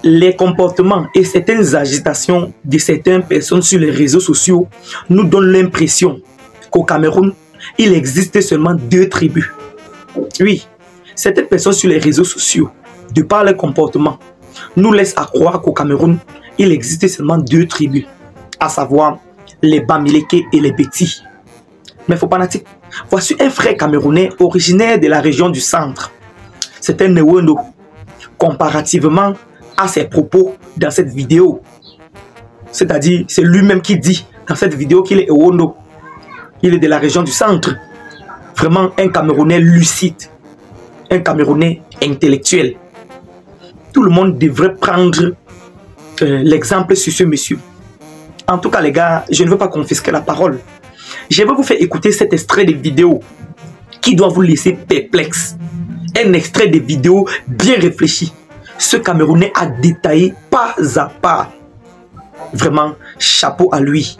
Les comportements et certaines agitations de certaines personnes sur les réseaux sociaux nous donnent l'impression qu'au Cameroun, il existe seulement deux tribus. Oui, certaines personnes sur les réseaux sociaux, de par leur comportement, nous laissent à croire qu'au Cameroun, il existe seulement deux tribus, à savoir les Bamileke et les Beti. Mais faut pas natique. Voici un frère camerounais originaire de la région du centre. C'est un Newondo. Comparativement à ses propos dans cette vidéo. C'est-à-dire, c'est lui-même qui dit dans cette vidéo qu'il est Newondo. Il est de la région du centre. Vraiment un Camerounais lucide. Un Camerounais intellectuel. Tout le monde devrait prendre l'exemple sur ce monsieur. En tout cas, les gars, je ne veux pas confisquer la parole. Je vais vous faire écouter cet extrait de vidéo qui doit vous laisser perplexe. Un extrait de vidéo bien réfléchi. Ce Camerounais a détaillé pas à pas. Vraiment, chapeau à lui.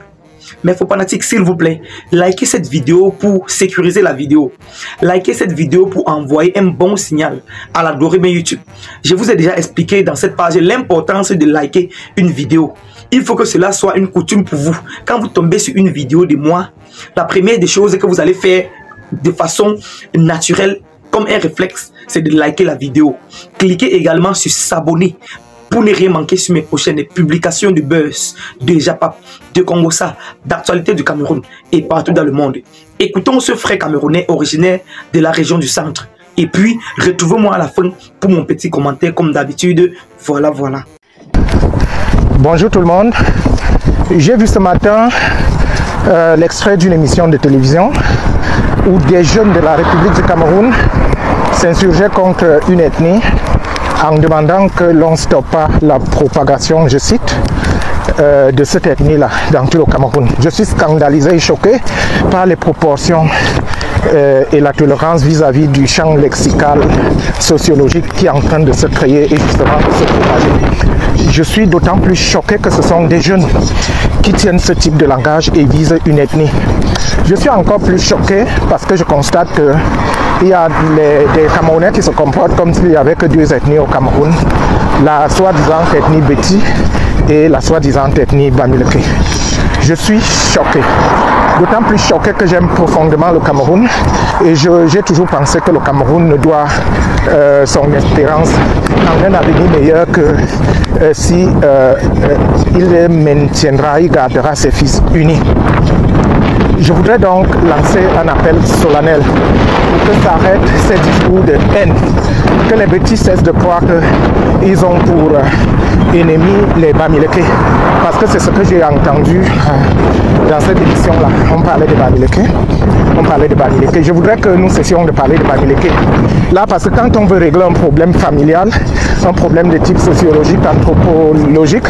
Mais faut pas natique, s'il vous plaît, likez cette vidéo pour sécuriser la vidéo. Likez cette vidéo pour envoyer un bon signal à l'algorithme YouTube. Je vous ai déjà expliqué dans cette page l'importance de liker une vidéo. Il faut que cela soit une coutume pour vous. Quand vous tombez sur une vidéo de moi, la première des choses que vous allez faire de façon naturelle, comme un réflexe, c'est de liker la vidéo. Cliquez également sur s'abonner pour ne rien manquer sur mes prochaines publications de buzz, de Japap, de Congossa, d'actualité du Cameroun et partout dans le monde. Écoutons ce frère camerounais originaire de la région du centre. Et puis, retrouvez-moi à la fin pour mon petit commentaire comme d'habitude. Voilà, voilà. Bonjour tout le monde. J'ai vu ce matin l'extrait d'une émission de télévision où des jeunes de la République du Cameroun s'insurgeaient contre une ethnie en demandant que l'on stoppe pas la propagation, je cite, de cette ethnie-là dans tout le Cameroun. Je suis scandalisé et choqué par les proportions et la tolérance vis-à-vis du champ lexical sociologique qui est en train de se créer et justement de se propager. Je suis d'autant plus choqué que ce sont des jeunes qui tiennent ce type de langage et visent une ethnie. Je suis encore plus choqué parce que je constate qu'il y a des Camerounais qui se comportent comme s'il n'y avait que deux ethnies au Cameroun, la soi-disant ethnie Beti et la soi-disant ethnie Bamileke. Je suis choqué. D'autant plus choqué que j'aime profondément le Cameroun et j'ai toujours pensé que le Cameroun ne doit son espérance en un avenir meilleur que si il maintiendra, il gardera ses fils unis. Je voudrais donc lancer un appel solennel pour que s'arrête ces discours de haine, que les petits cessent de croire qu'ils ont pour ennemis les Bamileke, parce que c'est ce que j'ai entendu dans cette émission-là. On parlait de Bamileke, Je voudrais que nous cessions de parler de Bamileke. Là, parce que quand on veut régler un problème familial, un problème de type sociologique, anthropologique,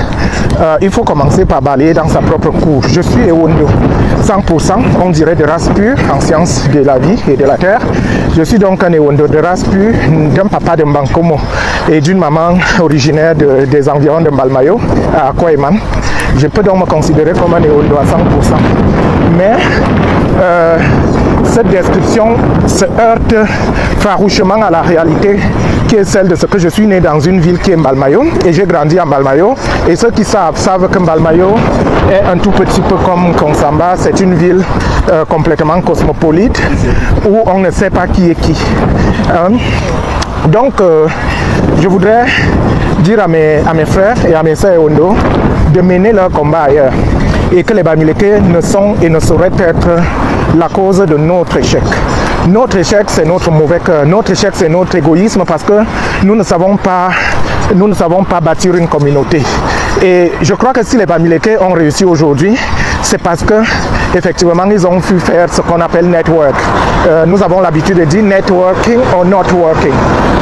il faut commencer par balayer dans sa propre cour. Je suis Ewondo, 100%, on dirait de race pure, en sciences de la vie et de la terre. Je suis donc un Ewondo de race pure, d'un papa de Mbankomo et d'une maman originaire des environs de Mbalmayo, à Koeman. Je peux donc me considérer comme un Ewondo à 100%. Mais cette description se heurte farouchement à la réalité qui est celle de ce que je suis né dans une ville qui est Mbalmayo et j'ai grandi à Mbalmayo, et ceux qui savent que Mbalmayo est un tout petit peu comme Konsamba, c'est une ville complètement cosmopolite où on ne sait pas qui est qui. Donc je voudrais dire à mes frères et à mes sœurs Ewondo de mener leur combat ailleurs et que les Bamileke ne sont et ne sauraient être la cause de notre échec. Notre échec, c'est notre mauvais cœur. Notre échec, c'est notre égoïsme parce que nous ne savons pas bâtir une communauté. Et je crois que si les Bamileke ont réussi aujourd'hui, c'est parce que effectivement ils ont pu faire ce qu'on appelle network. Nous avons l'habitude de dire networking or not working.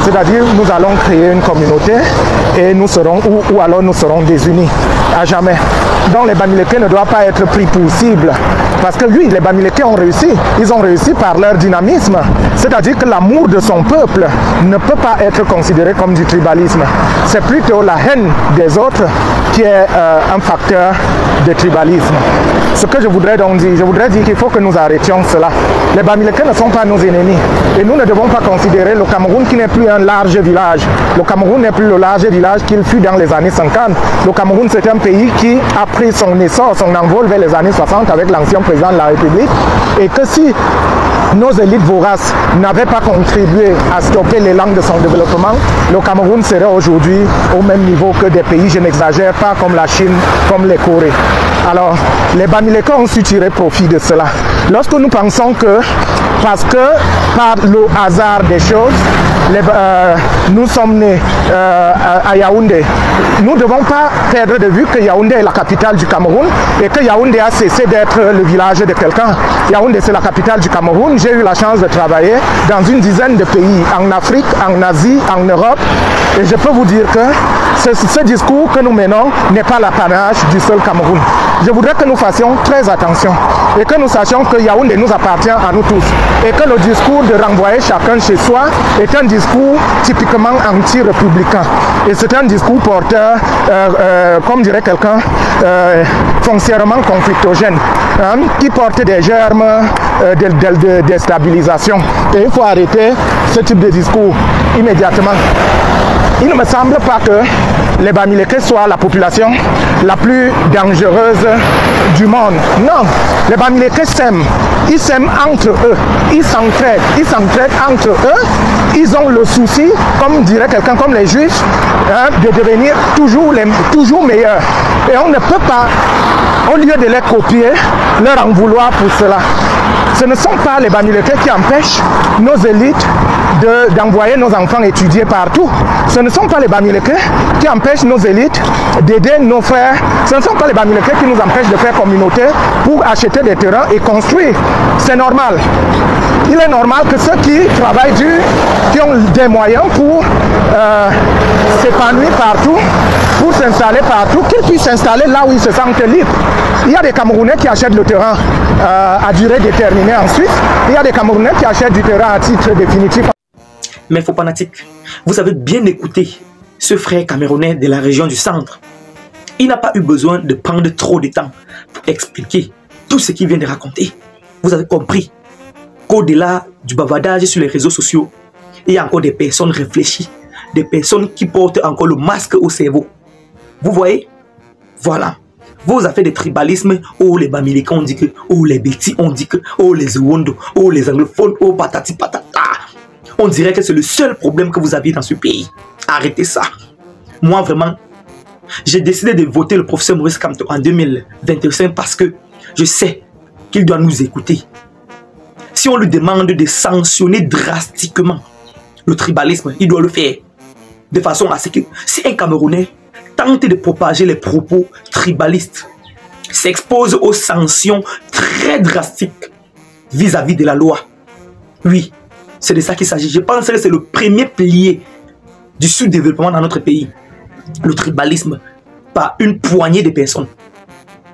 C'est-à-dire nous allons créer une communauté et nous serons ou alors nous serons désunis à jamais. Donc les Bamileke ne doivent pas être pris pour cible Parce que oui, les Bamileke ont réussi. Ils ont réussi par leur dynamisme. C'est-à-dire que l'amour de son peuple ne peut pas être considéré comme du tribalisme. C'est plutôt la haine des autres qui est un facteur de tribalisme. Ce que je voudrais donc dire, qu'il faut que nous arrêtions cela. Les Bamileke ne sont pas nos ennemis. Et nous ne devons pas considérer le Cameroun qui n'est plus un large village. Le Cameroun n'est plus le large village qu'il fut dans les années 50. Le Cameroun, c'est un pays qui a pris son essor, son envol vers les années 60 avec l'ancien président de la République. Et que si nos élites voraces n'avaient pas contribué à stopper l'élan de son développement, le Cameroun serait aujourd'hui au même niveau que des pays, je n'exagère pas, comme la Chine, comme les Corées. Alors, les Bamileke ont su tirer profit de cela. Lorsque nous pensons que, parce que par le hasard des choses, nous sommes nés à Yaoundé, nous ne devons pas perdre de vue que Yaoundé est la capitale du Cameroun et que Yaoundé a cessé d'être le village de quelqu'un. Yaoundé, c'est la capitale du Cameroun. J'ai eu la chance de travailler dans une dizaine de pays, en Afrique, en Asie, en Europe. Et je peux vous dire que ce discours que nous menons n'est pas l'apanage du seul Cameroun. Je voudrais que nous fassions très attention et que nous sachions que Yaoundé nous appartient à nous tous. Et que le discours de renvoyer chacun chez soi est un discours typiquement anti-républicain. Et c'est un discours porteur, comme dirait quelqu'un, foncièrement conflictogène, hein, qui porte des germes de déstabilisation. Et il faut arrêter ce type de discours immédiatement. Il ne me semble pas que les Bamileke soient la population la plus dangereuse du monde. Non, les Bamileke s'aiment. Ils s'aiment entre eux. Ils s'entraident entre eux. Ils ont le souci, comme dirait quelqu'un, comme les Juifs, hein, de devenir toujours meilleurs. Et on ne peut pas, au lieu de les copier, leur en vouloir pour cela. Ce ne sont pas les Bamileke qui empêchent nos élites d'envoyer nos enfants étudier partout. Ce ne sont pas les Bamileke qui empêchent nos élites d'aider nos frères. Ce ne sont pas les Bamileke qui nous empêchent de faire communauté pour acheter des terrains et construire. C'est normal. Il est normal que ceux qui travaillent dur, qui ont des moyens pour s'épanouir partout, pour s'installer partout, qu'ils puissent s'installer là où ils se sentent libres. Il y a des Camerounais qui achètent le terrain à durée déterminée ensuite. Il y a des Camerounais qui achètent du terrain à titre définitif. Mais faux fanatique, vous avez bien écouté ce frère camerounais de la région du centre. Il n'a pas eu besoin de prendre trop de temps pour expliquer tout ce qu'il vient de raconter. Vous avez compris qu'au-delà du bavardage sur les réseaux sociaux, il y a encore des personnes réfléchies, des personnes qui portent encore le masque au cerveau. Vous voyez? Voilà. Vos affaires de tribalisme, oh les Bamileke on dit que, oh les Bétis on dit que, oh les Ouondo, oh les anglophones, oh patati patata. On dirait que c'est le seul problème que vous avez dans ce pays. Arrêtez ça. Moi vraiment, j'ai décidé de voter le professeur Maurice Kamto en 2025 parce que je sais qu'il doit nous écouter. Si on lui demande de sanctionner drastiquement le tribalisme, il doit le faire. De façon à ce que si un Camerounais tente de propager les propos tribalistes, s'expose aux sanctions très drastiques vis-à-vis de la loi. Oui, c'est de ça qu'il s'agit. Je pense que c'est le premier pilier du sous-développement dans notre pays. Le tribalisme par une poignée de personnes.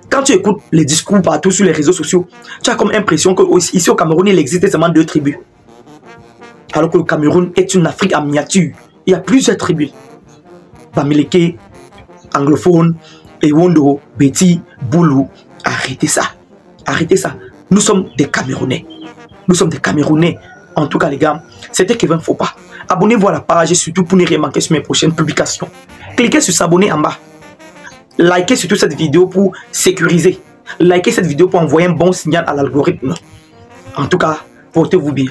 Quand tu écoutes les discours partout sur les réseaux sociaux, tu as comme impression qu'ici au Cameroun, il existe seulement 2 tribus. Alors que le Cameroun est une Afrique en miniature. Il y a plusieurs tribus. Bamileke, anglophone, Ewondo, Béti, Boulou. Arrêtez ça. Arrêtez ça. Nous sommes des Camerounais. Nous sommes des Camerounais. En tout cas, les gars, c'était Kevin Fopa. Abonnez-vous à la page et surtout pour ne rien manquer sur mes prochaines publications. Cliquez sur s'abonner en bas. Likez surtout cette vidéo pour sécuriser. Likez cette vidéo pour envoyer un bon signal à l'algorithme. En tout cas, portez-vous bien.